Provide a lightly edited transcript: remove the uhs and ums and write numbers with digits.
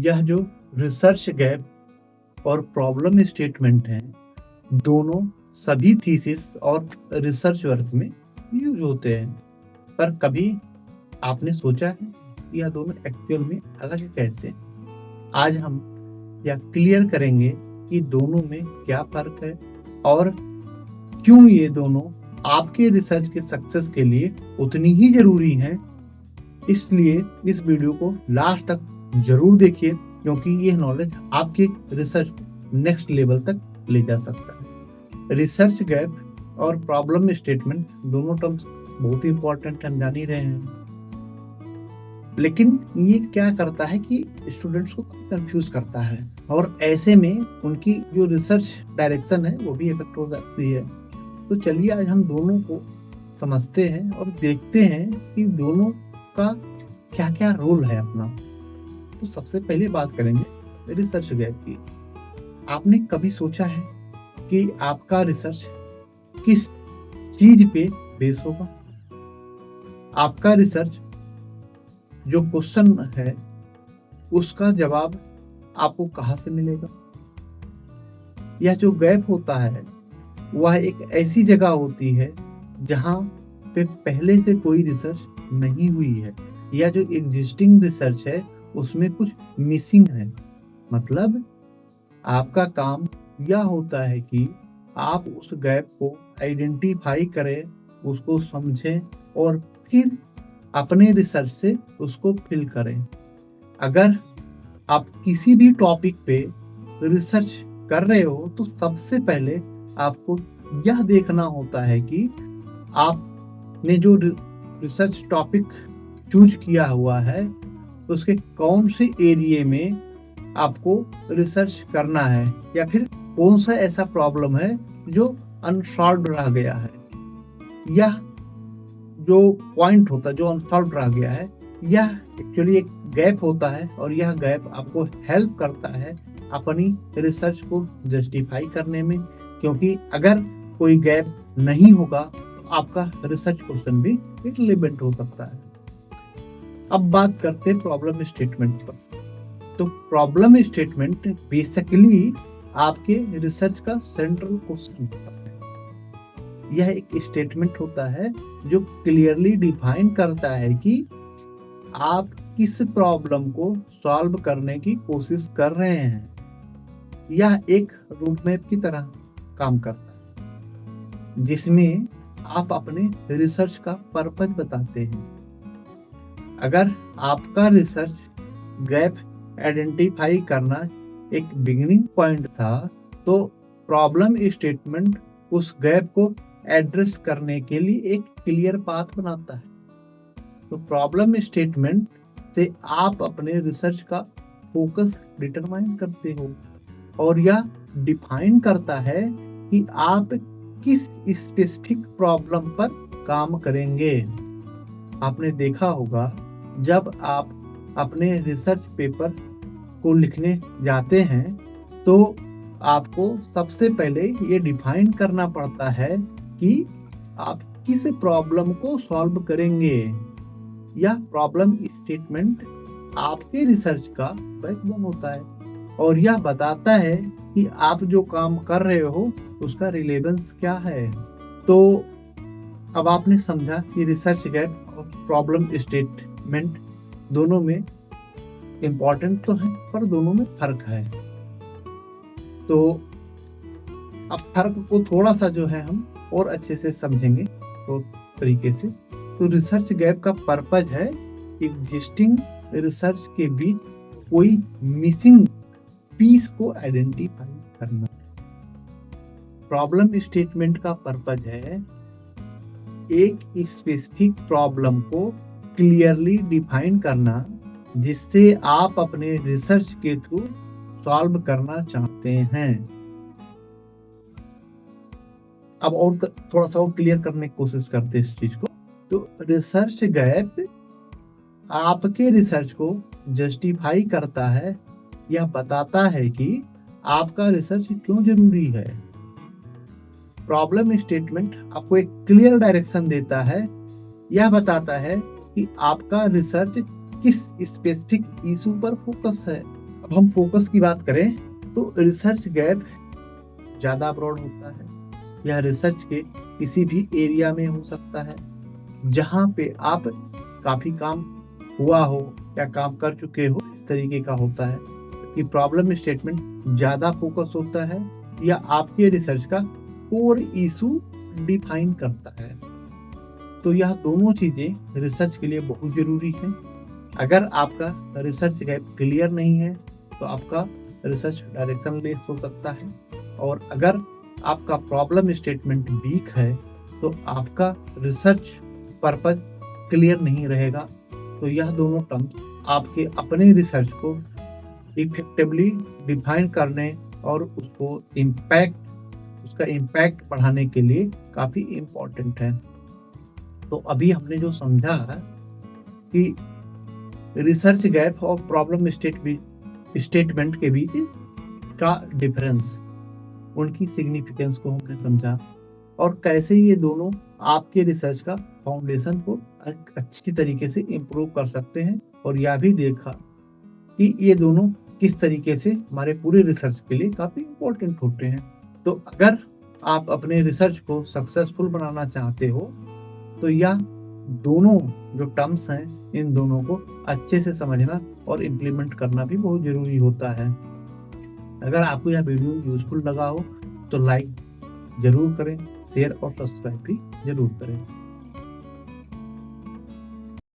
यह जो research gap और प्रॉब्लम स्टेटमेंट हैं, दोनों सभी थीसिस और रिसर्च वर्क में यूज होते हैं। पर कभी आपने सोचा है कि यह दोनों एक्चुअल में अलग कैसे? आज हम यह क्लियर करेंगे कि दोनों में क्या फर्क है और क्यों ये दोनों आपके रिसर्च के सक्सेस के लिए उतनी ही जरूरी हैं। इसलिए इस वीडियो को लास्ट तक जरूर देखिए, क्योंकि ये नॉलेज आपके रिसर्च नेक्स्ट लेवल तक ले जा सकता है। रिसर्च गैप और प्रॉब्लम स्टेटमेंट दोनों टर्म्स बहुत ही इंपॉर्टेंट, हम जान ही रहे हैं। लेकिन ये क्या करता है कि स्टूडेंट्स को कंफ्यूज करता है और ऐसे में उनकी जो रिसर्च डायरेक्शन है वो भी इफेक्ट हो जाती है। तो चलिए आज हम दोनों को समझते हैं और देखते हैं कि दोनों का क्या क्या रोल है अपना। तो सबसे पहले बात करेंगे रिसर्च गैप की। आपने कभी सोचा है कि आपका रिसर्च किस चीज पे बेस होगा? आपका रिसर्च जो क्वेश्चन है उसका जवाब आपको कहाँ से मिलेगा? यह जो गैप होता है वह एक ऐसी जगह होती है जहाँ पे पहले से कोई रिसर्च नहीं हुई है, या जो एग्जिस्टिंग रिसर्च है उसमें कुछ मिसिंग है। मतलब आपका काम यह होता है कि आप उस गैप को आइडेंटिफाई करें, उसको समझें और फिर अपने रिसर्च से उसको फिल करें। अगर आप किसी भी टॉपिक पे रिसर्च कर रहे हो तो सबसे पहले आपको यह देखना होता है कि आपने जो रिसर्च टॉपिक चूज किया हुआ है उसके कौन से एरिया में आपको रिसर्च करना है, या फिर कौन सा ऐसा प्रॉब्लम है जो अनसॉल्व रह गया है। यह जो पॉइंट होता है जो अनसॉल्व रह गया है, यह एक्चुअली एक गैप होता है और यह गैप आपको हेल्प करता है अपनी रिसर्च को जस्टिफाई करने में। क्योंकि अगर कोई गैप नहीं होगा तो आपका रिसर्च क्वेश्चन भी इररिलेवेंट हो सकता है। अब बात करते हैं प्रॉब्लम स्टेटमेंट पर। तो प्रॉब्लम स्टेटमेंट बेसिकली आपके रिसर्च का सेंट्रल क्वेश्चन होता है। यह एक स्टेटमेंट होता है जो क्लियरली डिफाइन करता है कि आप किस प्रॉब्लम को सॉल्व करने की कोशिश कर रहे हैं। यह एक रूट मैप की तरह काम करता है जिसमें आप अपने रिसर्च का पर्पस बताते हैं। अगर आपका रिसर्च गैप आइडेंटिफाई करना एक बिगिनिंग पॉइंट था तो प्रॉब्लम स्टेटमेंट उस गैप को एड्रेस करने के लिए एक क्लियर पाथ बनाता है। तो प्रॉब्लम स्टेटमेंट से आप अपने रिसर्च का फोकस डिटरमाइन करते हो और यह डिफाइन करता है कि आप किस स्पेसिफिक प्रॉब्लम पर काम करेंगे। आपने देखा होगा जब आप अपने रिसर्च पेपर को लिखने जाते हैं तो आपको सबसे पहले ये डिफाइन करना पड़ता है कि आप किस प्रॉब्लम को सॉल्व करेंगे। यह प्रॉब्लम स्टेटमेंट आपके रिसर्च का बैकबोन होता है और यह बताता है कि आप जो काम कर रहे हो उसका रिलेवेंस क्या है। तो अब आपने समझा कि रिसर्च गैप और प्रॉब्लम स्टेटमेंट दोनों में इम्पोर्टेंट तो है पर दोनों में फर्क है। तो अब फर्क को थोड़ा सा जो है हम और अच्छे से समझेंगे तो तरीके से। तो रिसर्च गैप का पर्पज है एग्जिस्टिंग रिसर्च के बीच कोई मिसिंग पीस को आइडेंटिफाई करना। प्रॉब्लम स्टेटमेंट का पर्पज है एक स्पेसिफिक प्रॉब्लम को क्लियरली डिफाइन करना जिससे आप अपने रिसर्च के थ्रू सॉल्व करना चाहते हैं। अब और थोड़ा सा और क्लियर करने की कोशिश करते हैं इस चीज को। तो रिसर्च गैप आपके रिसर्च को जस्टिफाई करता है, यह बताता है कि आपका रिसर्च क्यों जरूरी है। प्रॉब्लम स्टेटमेंट आपको एक क्लियर डायरेक्शन देता है, यह बताता है कि आपका रिसर्च किस स्पेसिफिक इशू पर फोकस है अब हम फोकस की बात करें तो रिसर्च गैप ज़्यादा ब्रॉड होता है। यह रिसर्च के किसी भी एरिया में हो सकता है जहाँ पे आप काफ़ी काम हुआ हो या काम कर चुके हो, इस तरीके का होता है कि प्रॉब्लम स्टेटमेंट ज़्यादा फोकस होता है या आपके रिसर्च का कोर इशू डिफाइन करता है। तो यह दोनों चीज़ें रिसर्च के लिए बहुत ज़रूरी हैं। अगर आपका रिसर्च गैप क्लियर नहीं है तो आपका रिसर्च डायरेक्शनलेस हो सकता है, और अगर आपका प्रॉब्लम स्टेटमेंट वीक है तो आपका रिसर्च पर्पस क्लियर नहीं रहेगा। तो यह दोनों टर्म्स आपके अपने रिसर्च को इफेक्टिवली डिफाइन करने और उसका इम्पैक्ट बढ़ाने के लिए काफ़ी इम्पोर्टेंट है। तो अभी हमने जो समझा है कि रिसर्च गैप और प्रॉब्लम स्टेटमेंट के बीच का डिफरेंस, उनकी सिग्निफिकेंस को हमने समझा और कैसे ये दोनों आपके रिसर्च का फाउंडेशन को अच्छी तरीके से इम्प्रूव कर सकते हैं, और यह भी देखा कि ये दोनों किस तरीके से हमारे पूरे रिसर्च के लिए काफ़ी इम्पोर्टेंट होते हैं। तो अगर आप अपने रिसर्च को सक्सेसफुल बनाना चाहते हो तो यह दोनों जो टर्म्स हैं, इन दोनों को अच्छे से समझना और इम्प्लीमेंट करना भी बहुत ज़रूरी होता है। अगर आपको यह वीडियो यूज़फुल लगा हो तो लाइक ज़रूर करें, शेयर और सब्सक्राइब भी ज़रूर करें।